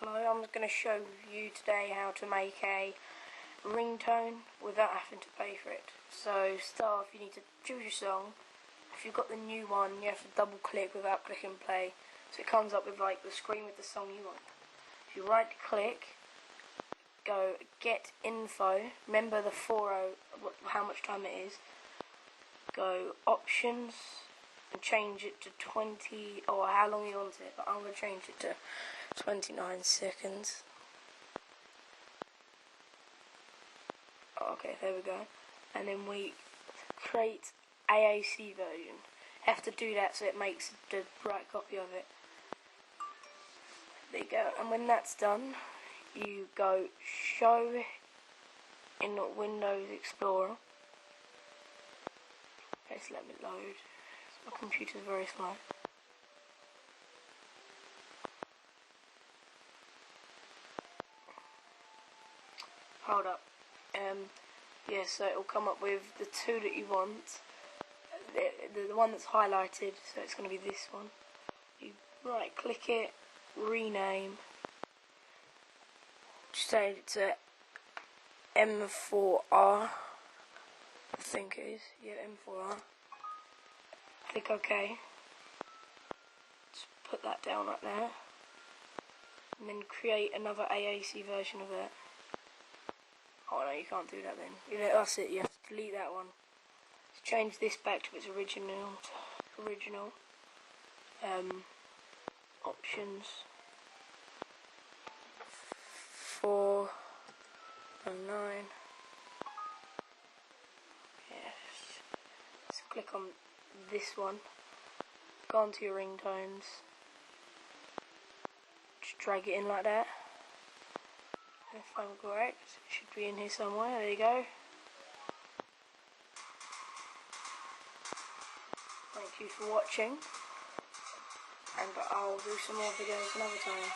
Hello, I'm going to show you today how to make a ringtone without having to pay for it. So start off, you need to choose your song. If you've got the new one, you have to double click without clicking play, so it comes up with like the screen with the song you want. If you right click, go get info, remember the 40, how much time it is, go options and change it to 20, or how long you want it, but I'm going to change it to 29 seconds. Okay, there we go. And then we create AAC version. Have to do that so it makes the right copy of it. There you go. And when that's done, you go show in Windows Explorer. Okay, so let me load. My computer's very slow. Hold up. Yeah, so it'll come up with the two that you want. The one that's highlighted, so it's going to be this one. You right click it, rename, change it to M4R, I think it is, yeah, M4R. Click OK. Just put that down right there. And then create another AAC version of it. Oh no, you can't do that then. Yeah, that's it, you have to delete that one. So change this back to its original. Options 4 and 9. Yes. So click on this one. Go onto your ringtones. Just drag it in like that. If I'm correct, it should be in here somewhere. There you go. Thank you for watching, and I'll do some more videos another time.